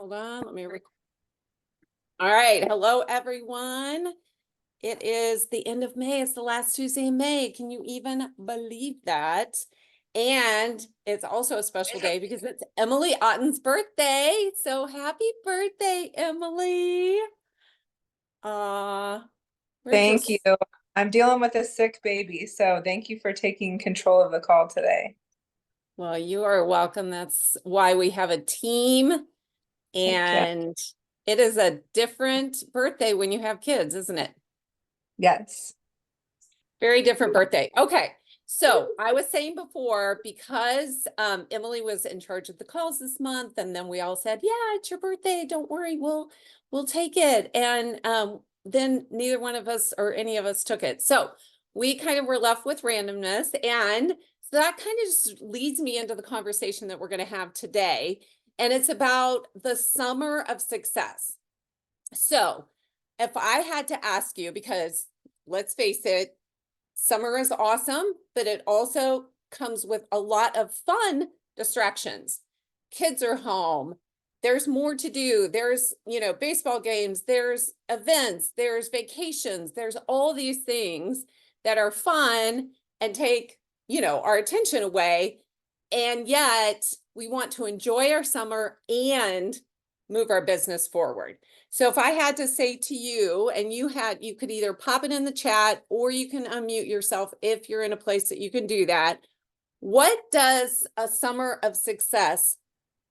Hold on, let me all right. Hello, everyone. It is the end of May. It's the last Tuesday in May. Can you even believe that? And it's also a special day because it's Emily Otten's birthday. So happy birthday, Emily. Thank you. I'm dealing with a sick baby, so thank you for taking control of the call today. Well, you are welcome. That's why we have a team. And it is a different birthday when you have kids, isn't it? Yes. Very different birthday. Okay. So I was saying before, because Emily was in charge of the calls this month, and then we all said, yeah, it's your birthday. Don't worry, we'll take it. And then neither one of us or any of us took it. So we kind of were left with randomness. And so that kind of just leads me into the conversation that we're going to have today. And it's about the summer of success. So if I had to ask you, because let's face it, summer is awesome, but it also comes with a lot of fun distractions. Kids are home. There's more to do. There's, baseball games, there's events, there's vacations, there's all these things that are fun and take, our attention away. And yet we want to enjoy our summer and move our business forward. So if I had to say to you, and you could either pop it in the chat or you can unmute yourself if you're in a place that you can do that. What does a summer of success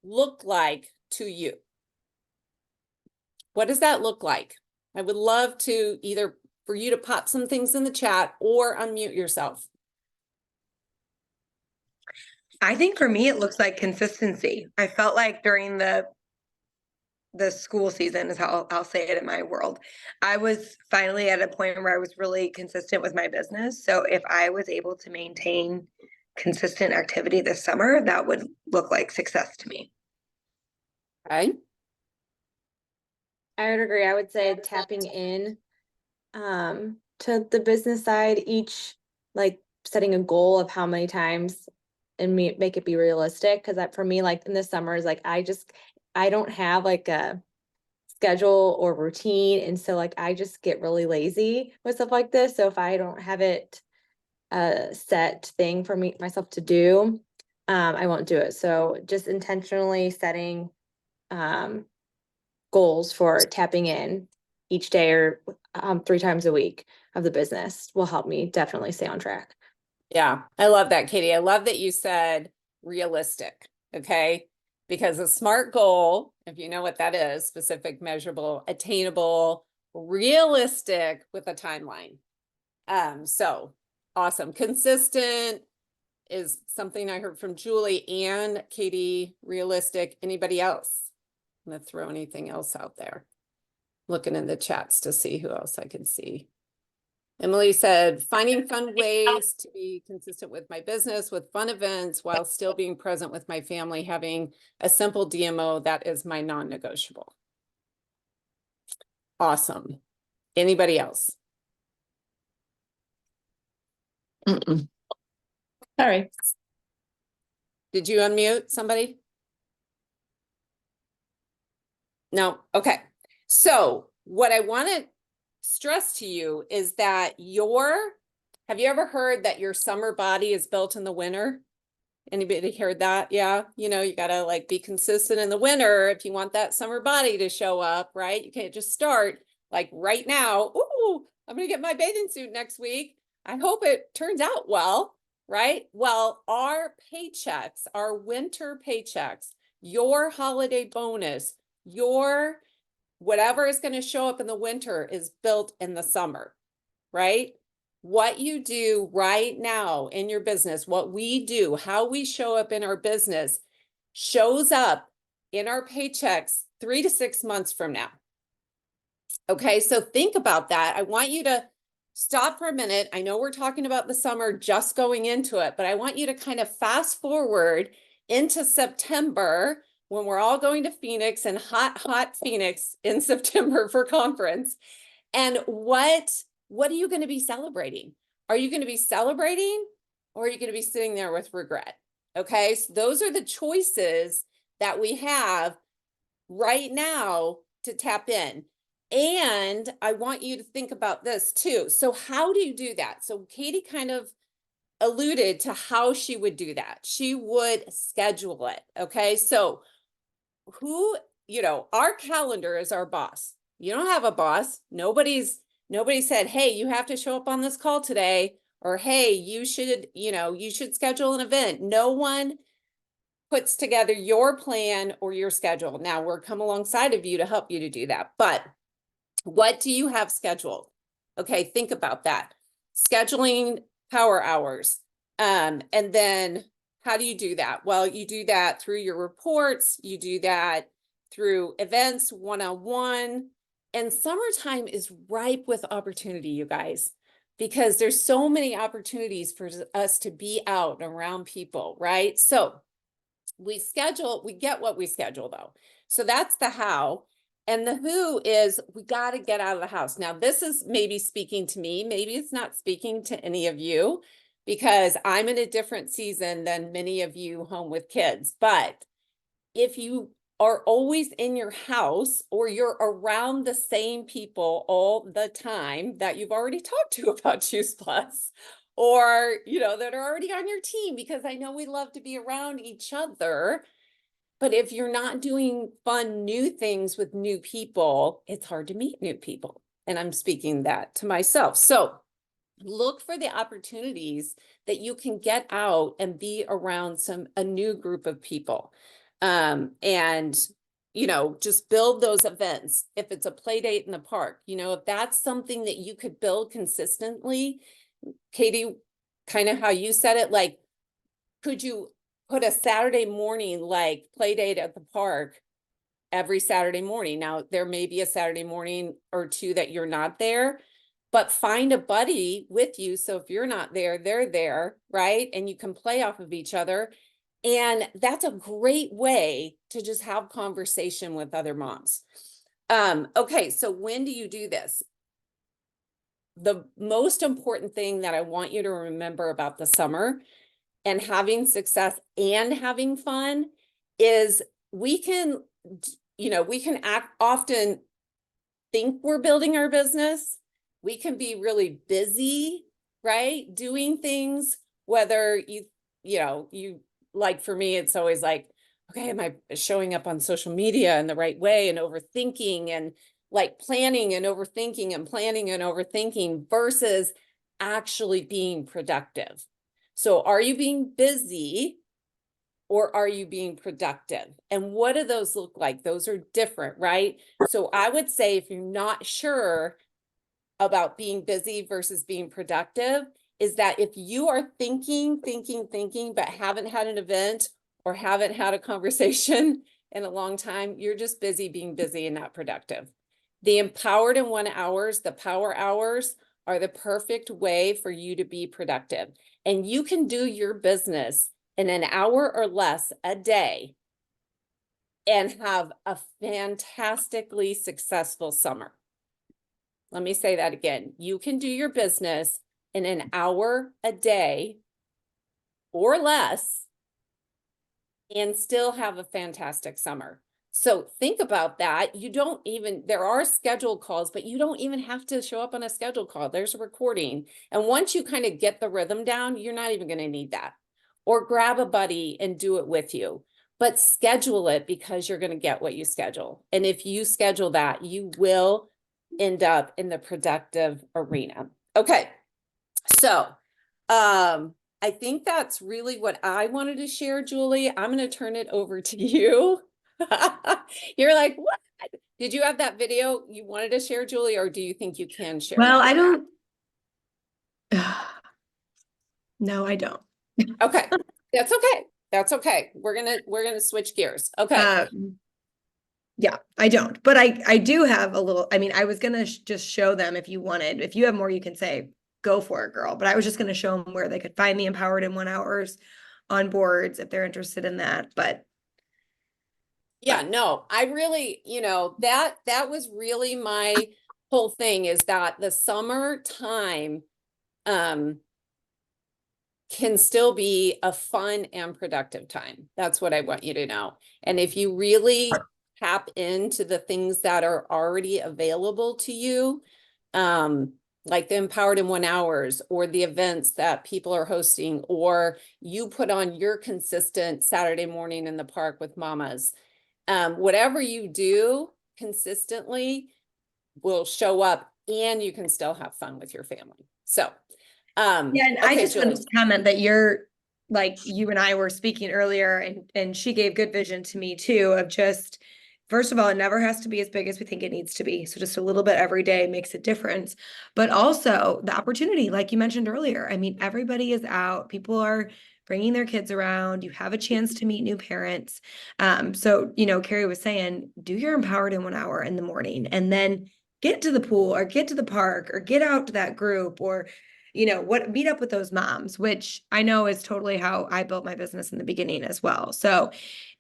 look like to you? What does that look like? I would love to either for you to pop some things in the chat or unmute yourself. I think for me, it looks like consistency. I felt like during the school season is how I'll say it in my world. I was finally at a point where I was really consistent with my business. So if I was able to maintain consistent activity this summer, that would look like success to me. Okay. I would agree. I would say tapping in to the business side, like setting a goal of how many times and make it be realistic. Cause that for me, like in the summer is like, I don't have like a schedule or routine. And so like, I just get really lazy with stuff like this. So if I don't have it a set thing for myself to do, I won't do it. So just intentionally setting goals for tapping in each day or 3 times a week of the business will help me definitely stay on track. Yeah, I love that, Katie. I love that you said realistic, okay? Because a SMART goal, if you know what that is, specific, measurable, attainable, realistic with a timeline. So awesome. Consistent is something I heard from Julie and Katie. Realistic. Anybody else? I'm gonna throw anything else out there. Looking in the chats to see who else I can see. Emily said, finding fun ways to be consistent with my business, with fun events, while still being present with my family, having a simple DMO, that is my non-negotiable. Awesome. Anybody else? All right. Did you unmute somebody? No. Okay. So what I want to stress to you is that have you ever heard that your summer body is built in the winter? Anybody heard that? Yeah. You gotta like be consistent in the winter if you want that summer body to show up, right? You can't just start like right now. Ooh, I'm gonna get my bathing suit next week. I hope it turns out well, right? Well, our paychecks, our winter paychecks, your holiday bonus, your whatever is going to show up in the winter is built in the summer, right? What you do right now in your business, what we do, how we show up in our business shows up in our paychecks 3 to 6 months from now. Okay, so think about that. I want you to stop for a minute. I know we're talking about the summer just going into it, but I want you to kind of fast forward into September when we're all going to Phoenix and hot Phoenix in September for conference. And what are you going to be celebrating? Are you going to be celebrating or are you going to be sitting there with regret? Okay, so those are the choices that we have right now to tap in. And I want you to think about this too. So how do you do that? So Katie kind of alluded to how she would do that. She would schedule it. Okay. So who, our calendar is our boss. You don't have a boss. Nobody said, hey, you have to show up on this call today, or hey, you should schedule an event. No one puts together your plan or your schedule. Now we're come alongside of you to help you to do that. But what do you have scheduled? Okay, think about that. Scheduling power hours. And then how do you do that? Well, you do that through your reports. You do that through events, one-on-one. And summertime is ripe with opportunity, you guys, because there's so many opportunities for us to be out and around people, right? So we get what we schedule though. So that's the how. And the who is we got to get out of the house. Now, this is maybe speaking to me. Maybe it's not speaking to any of you because I'm in a different season than many of you home with kids. But if you are always in your house or you're around the same people all the time that you've already talked to about Choose Plus, or, that are already on your team, because I know we love to be around each other. But if you're not doing fun, new things with new people, it's hard to meet new people. And I'm speaking that to myself. So look for the opportunities that you can get out and be around a new group of people. And just build those events. If it's a play date in the park, if that's something that you could build consistently, Katie, kind of how you said it, like, could you put a Saturday morning, like play date at the park every Saturday morning? Now, there may be a Saturday morning or two that you're not there, but find a buddy with you. So if you're not there, they're there, right? And you can play off of each other. And that's a great way to just have conversation with other moms. Okay, so when do you do this? The most important thing that I want you to remember about the summer and having success and having fun is we can often think we're building our business. We can be really busy, right? Doing things, whether you like, for me, it's always like, okay, am I showing up on social media in the right way, and overthinking and like planning and overthinking and planning and overthinking versus actually being productive. So are you being busy or are you being productive? And what do those look like? Those are different, right? So I would say if you're not sure about being busy versus being productive, is that if you are thinking, but haven't had an event or haven't had a conversation in a long time, you're just busy being busy and not productive. The empowered in 1 hours, the power hours, are the perfect way for you to be productive. And you can do your business in an hour or less a day and have a fantastically successful summer. Let me say that again. You can do your business in an hour a day or less and still have a fantastic summer. So think about that. There are scheduled calls, but you don't even have to show up on a scheduled call. There's a recording. And once you kind of get the rhythm down, you're not even going to need that. Or grab a buddy and do it with you. But schedule it because you're going to get what you schedule. And if you schedule that, you will end up in the productive arena. Okay. So, I think that's really what I wanted to share, Julie. I'm going to turn it over to you. You're like, what? Did you have that video you wanted to share, Julie, or do you think you can share? Well, that? I don't. No, I don't. Okay. That's okay. That's okay. We're gonna switch gears. Okay. Yeah, I don't, but I do have a little. I mean, I was gonna just show them if you wanted. If you have more, you can say, go for it, girl. But I was just gonna show them where they could find the Empowered in 1 hours on boards if they're interested in that. But yeah, no, I really, that was really my whole thing, is that the summertime can still be a fun and productive time. That's what I want you to know. And if you really tap into the things that are already available to you. Like the Empowered in 1 Hours or the events that people are hosting, or you put on your consistent Saturday morning in the park with mamas. Whatever you do consistently will show up, and you can still have fun with your family. So, Yeah, and I okay, just Julie. wanted to comment that you're like you and I were speaking earlier, and she gave good vision to me too of just, first of all, it never has to be as big as we think it needs to be. So just a little bit every day makes a difference. But also the opportunity, like you mentioned earlier. I mean, everybody is out, people are bringing their kids around, you have a chance to meet new parents. So, you know, Carrie was saying, do your Empowered in 1 Hour in the morning, and then get to the pool or get to the park or get out to that group, or you know, meet up with those moms, which I know is totally how I built my business in the beginning as well. So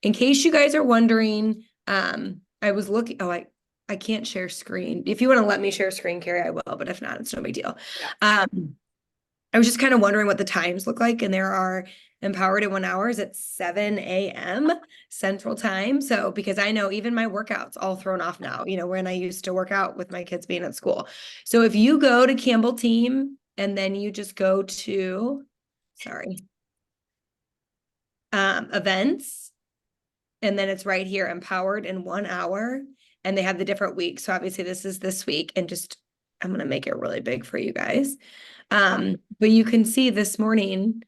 in case you guys are wondering, I was looking, I can't share screen. If you want to let me share screen, Carrie, I will, but if not, it's no big deal. Yeah. I was just kind of wondering what the times look like, and there are Empowered in 1 Hours at 7 a.m. Central Time. So, because I know even my workouts all thrown off now, you know, when I used to work out with my kids being at school. So if you go to Campbell Team and then you just go to, events, and then it's right here, Empowered in 1 Hour, and they have the different weeks. So obviously this is this week, and just, I'm going to make it really big for you guys. But you can see this morning,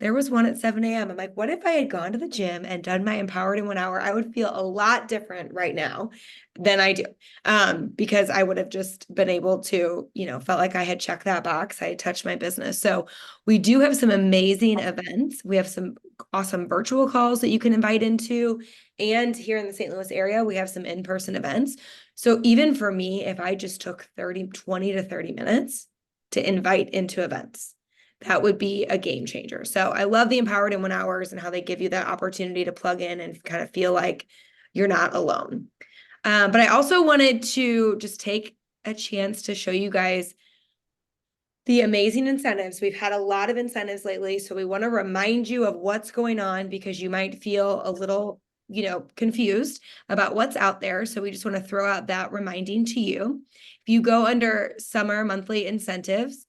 there was one at 7 a.m. I'm like, what if I had gone to the gym and done my Empowered in 1 Hour? I would feel a lot different right now than I do. Because I would have just been able to, you know, felt like I had checked that box. I had touched my business. So we do have some amazing events. We have some awesome virtual calls that you can invite into. And here in the St. Louis area, we have some in-person events. So even for me, if I just took 20 to 30 minutes to invite into events, that would be a game changer. So I love the Empowered in 1 Hours and how they give you that opportunity to plug in and kind of feel like you're not alone. But I also wanted to just take a chance to show you guys the amazing incentives. We've had a lot of incentives lately, so we want to remind you of what's going on, because you might feel a little, you know, confused about what's out there. So we just want to throw out that reminding to you. If you go under summer monthly incentives,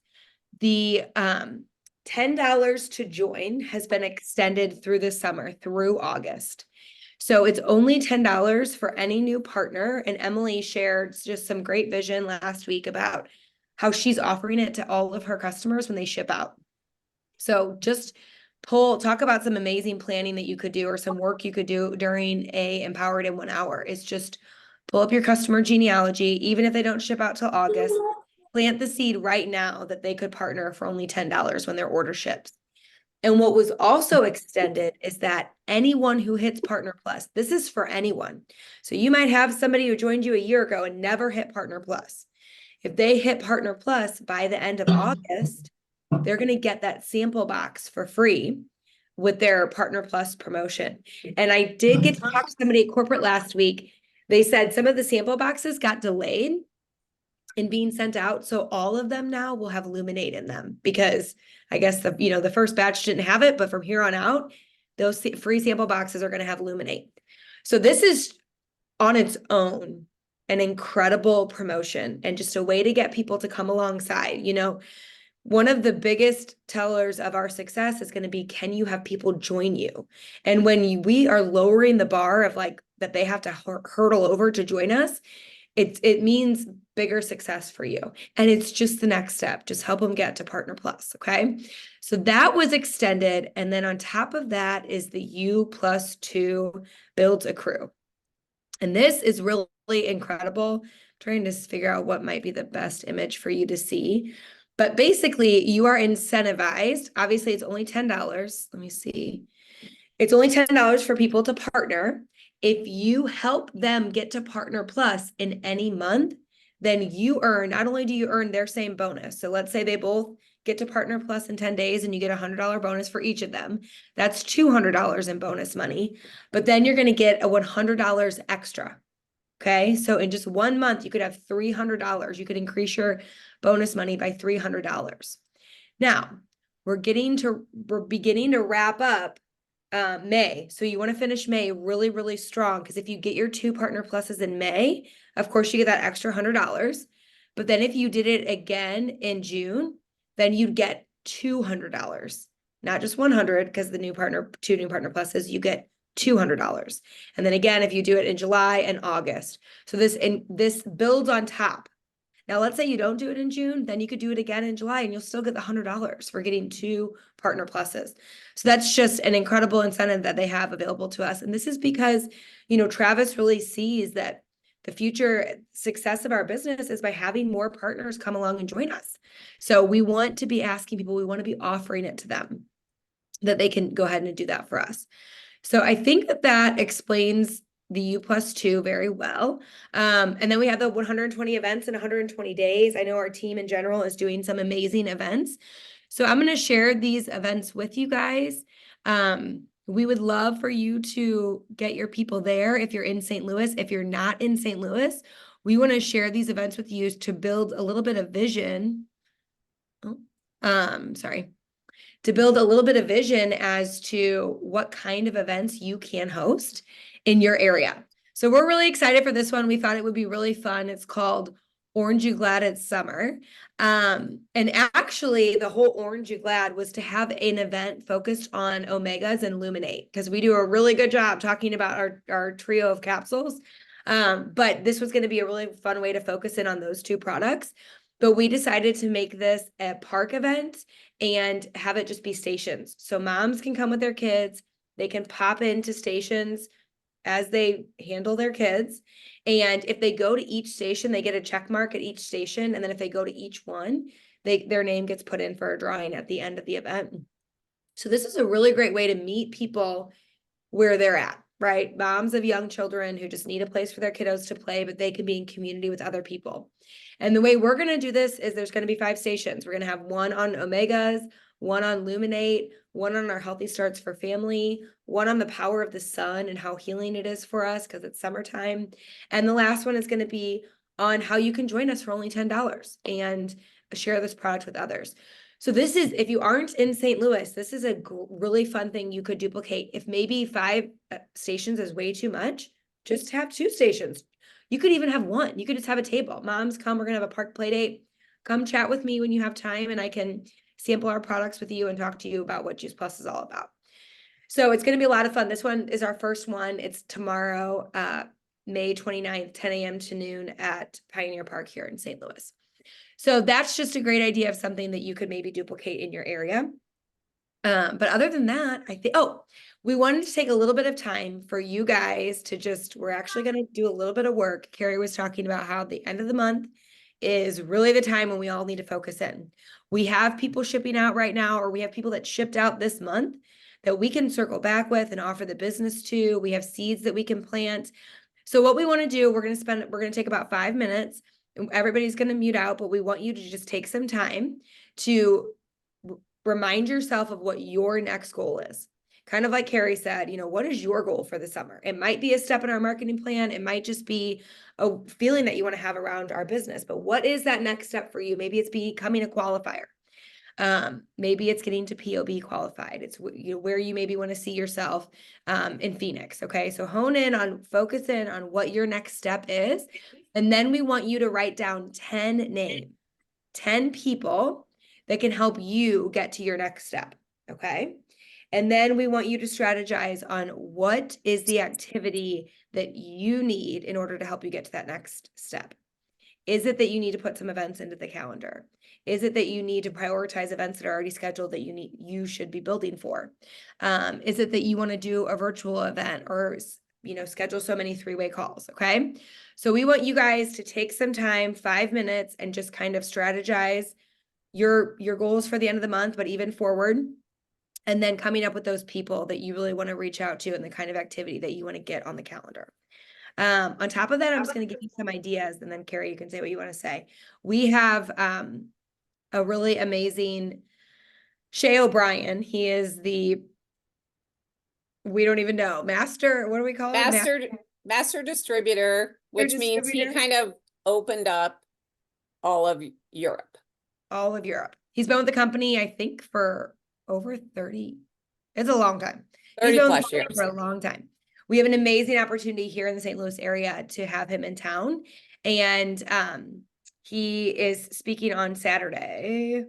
the $10 to join has been extended through the summer, through August. So it's only $10 for any new partner. And Emily shared just some great vision last week about how she's offering it to all of her customers when they ship out. So just talk about some amazing planning that you could do, or some work you could do during a Empowered in 1 Hour. It's just pull up your customer genealogy, even if they don't ship out till August. Plant the seed right now that they could partner for only $10 when their order ships. And what was also extended is that anyone who hits Partner Plus, this is for anyone. So you might have somebody who joined you a year ago and never hit Partner Plus. If they hit Partner Plus by the end of August, they're going to get that sample box for free with their Partner Plus promotion. And I did get to talk to somebody at corporate last week. They said some of the sample boxes got delayed in being sent out. So all of them now will have Luminate in them, because I guess the first batch didn't have it, but from here on out, those free sample boxes are going to have Luminate. So this is on its own an incredible promotion, and just a way to get people to come alongside. You know, one of the biggest tellers of our success is going to be, can you have people join you? And when we are lowering the bar of like that they have to hurdle over to join us, it means bigger success for you. And it's just the next step. Just help them get to Partner Plus. Okay. So that was extended. And then on top of that is the U+2 builds a crew. And this is really incredible. I'm trying to figure out what might be the best image for you to see. But basically, you are incentivized. Obviously, it's only $10. Let me see. It's only $10 for people to partner. If you help them get to Partner Plus in any month, then you earn, not only do you earn their same bonus. So let's say they both get to Partner Plus in 10 days and you get a $100 bonus for each of them. That's $200 in bonus money. But then you're going to get a $100 extra. Okay. So in just 1 month, you could have $300. You could increase your bonus money by $300. Now, we're beginning to wrap up May. So you want to finish May really, really strong. Because if you get your 2 partner pluses in May, of course you get that extra $100. But then if you did it again in June, then you'd get $200, not just 100, because the 2 new partner pluses, you get $200. And then again, if you do it in July and August. So this builds on top. Now, let's say you don't do it in June, then you could do it again in July and you'll still get the $100 for getting 2 partner pluses. So that's just an incredible incentive that they have available to us. And this is because, Travis really sees that the future success of our business is by having more partners come along and join us. So we want to be asking people, we want to be offering it to them, that they can go ahead and do that for us. So I think that explains the U+2 very well. And then we have the 120 events in 120 days. I know our team in general is doing some amazing events. So I'm going to share these events with you guys. We would love for you to get your people there if you're in St. Louis. If you're not in St. Louis, we want to share these events with you to build a little bit of vision. To build a little bit of vision as to what kind of events you can host in your area. So we're really excited for this one. We thought it would be really fun. It's called Orange You Glad It's Summer. And actually the whole Orange You Glad was to have an event focused on omegas and luminate, because we do a really good job talking about our trio of capsules. But this was going to be a really fun way to focus in on those 2 products. But we decided to make this a park event and have it just be stations. So moms can come with their kids. They can pop into stations as they handle their kids. And if they go to each station, they get a check mark at each station. And then if they go to each one, their name gets put in for a drawing at the end of the event. So this is a really great way to meet people where they're at, right? Moms of young children who just need a place for their kiddos to play, but they can be in community with other people. And the way we're going to do this is there's going to be 5 stations. We're going to have 1 on omegas, 1 on luminate, 1 on our healthy starts for family, 1 on the power of the sun and how healing it is for us because it's summertime. And the last one is going to be on how you can join us for only $10 and share this product with others. So this is, if you aren't in St. Louis, this is a really fun thing you could duplicate. If maybe 5 stations is way too much, just have 2 stations. You could even have 1. You could just have a table. Moms, come, we're going to have a park play date. Come chat with me when you have time and I can sample our products with you and talk to you about what Juice Plus is all about. So it's going to be a lot of fun. This one is our first one. It's tomorrow, May 29th, 10 a.m. to noon at Pioneer Park here in St. Louis. So that's just a great idea of something that you could maybe duplicate in your area. But other than that, I think, we wanted to take a little bit of time for you guys to we're actually going to do a little bit of work. Carrie was talking about how the end of the month is really the time when we all need to focus in. We have people shipping out right now, or we have people that shipped out this month that we can circle back with and offer the business to. We have seeds that we can plant. So what we want to do, we're going to take about 5 minutes. Everybody's going to mute out, but we want you to just take some time to remind yourself of what your next goal is. Kind of like Carrie said, what is your goal for the summer? It might be a step in our marketing plan. It might just be a feeling that you want to have around our business, but what is that next step for you? Maybe it's becoming a qualifier. Maybe it's getting to POB qualified. It's where you maybe want to see yourself in Phoenix. Okay. So focus in on what your next step is. And then we want you to write down 10 names, 10 people that can help you get to your next step. Okay. And then we want you to strategize on what is the activity that you need in order to help you get to that next step. Is it that you need to put some events into the calendar? Is it that you need to prioritize events that are already scheduled that you should be building for? Is it that you want to do a virtual event or, schedule so many 3-way calls? Okay. So we want you guys to take some time, 5 minutes, and just kind of strategize your goals for the end of the month, but even forward. And then coming up with those people that you really want to reach out to and the kind of activity that you want to get on the calendar. On top of that, I'm just going to give you some ideas, and then Carrie, you can say what you want to say. We have a really amazing Shay O'Brien. He is we don't even know, master, what do we call it? Master distributor, which means he kind of opened up all of Europe. All of Europe. He's been with the company, I think, for over 30. It's a long time. He's 30 been on the plus program years. for a long time. We have an amazing opportunity here in the St. Louis area to have him in town. And he is speaking on Saturday.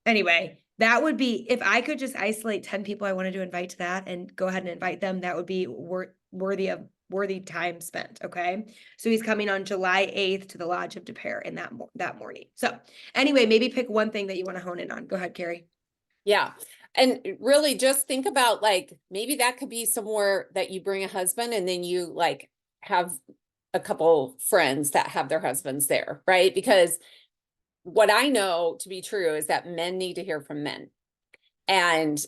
Anyway, that would be, if I could just isolate 10 people I wanted to invite to that and go ahead and invite them, that would be worthy time spent. Okay. So he's coming on July 8th to the Lodge of De Pere in that morning. So anyway, maybe pick one thing that you want to hone in on. Go ahead, Carrie. Yeah. And really just think about like, maybe that could be somewhere that you bring a husband and then you like have a couple friends that have their husbands there, right? Because what I know to be true is that men need to hear from men. And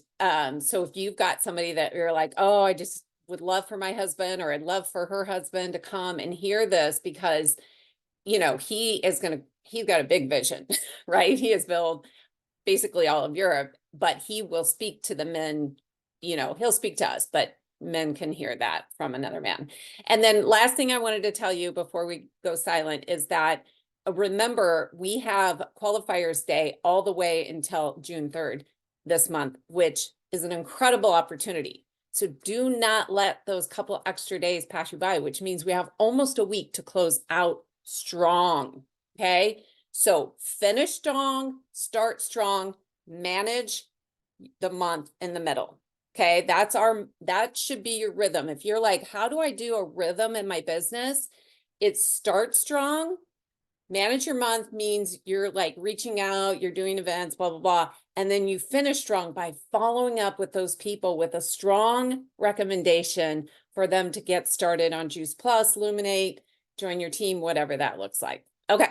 so if you've got somebody that you're like, oh, I just would love for my husband or I'd love for her husband to come and hear this because, you know, he's got a big vision, right? He has built basically all of Europe, but he will speak to the men, you know, he'll speak to us, but men can hear that from another man. And then last thing I wanted to tell you before we go silent is that remember, we have qualifiers day all the way until June 3rd this month, which is an incredible opportunity. So do not let those couple extra days pass you by, which means we have almost a week to close out strong. Okay. So finish strong, start strong, manage the month in the middle. Okay. That should be your rhythm. If you're like, how do I do a rhythm in my business? It's start strong. Manage your month means you're like reaching out, you're doing events, blah, blah, blah. And then you finish strong by following up with those people with a strong recommendation for them to get started on Juice Plus, Luminate, join your team, whatever that looks like. Okay.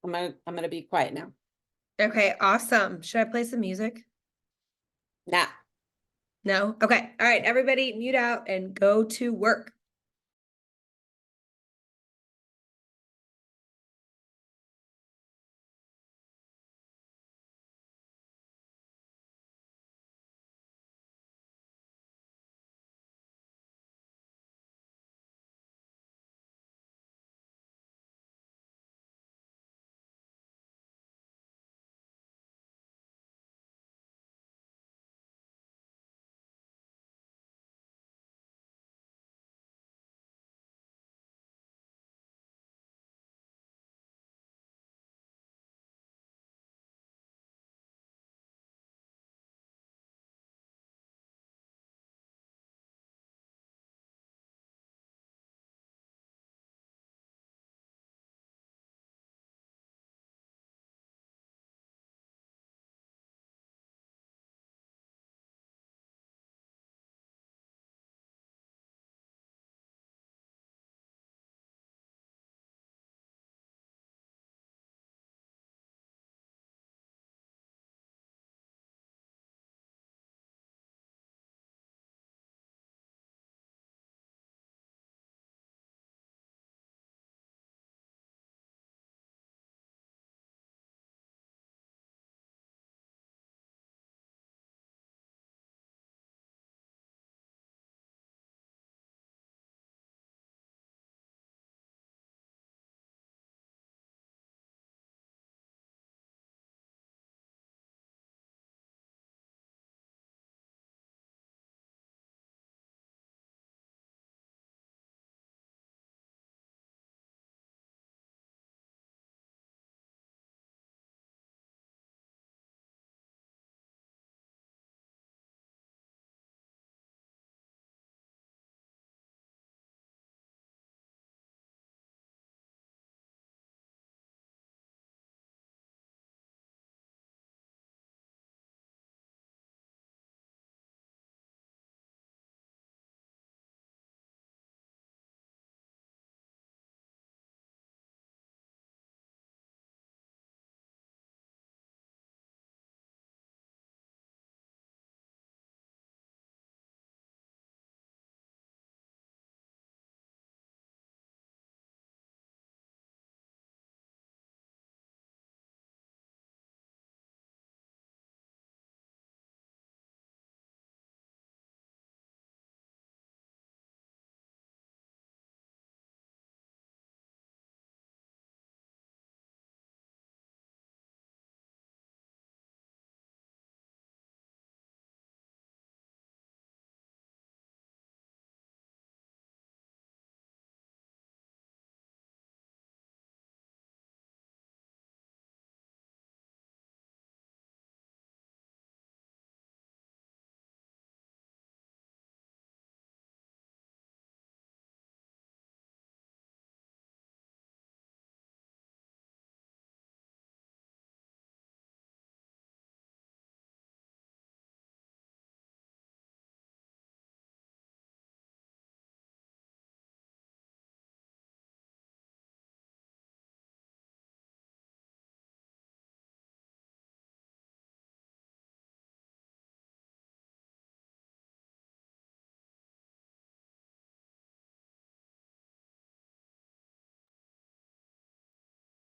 I'm gonna be quiet now. Okay, awesome. Should I play some music? Nah. No? Okay. All right, everybody mute out and go to work.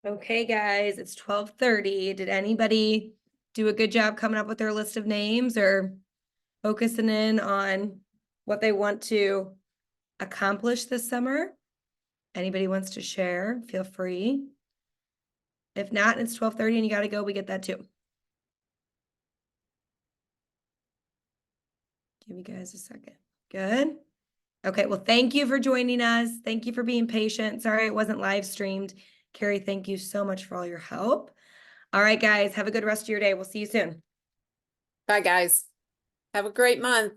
Okay, guys, it's 12:30. Did anybody do a good job coming up with their list of names or focusing in on what they want to accomplish this summer? Anybody wants to share, feel free. If not, and it's 12:30 and you gotta go, we get that too. Give you guys a second. Good. Okay, well, thank you for joining us. Thank you for being patient. Sorry it wasn't live streamed. Carrie, thank you so much for all your help. All right, guys, have a good rest of your day. We'll see you soon. Bye, guys. Have a great month.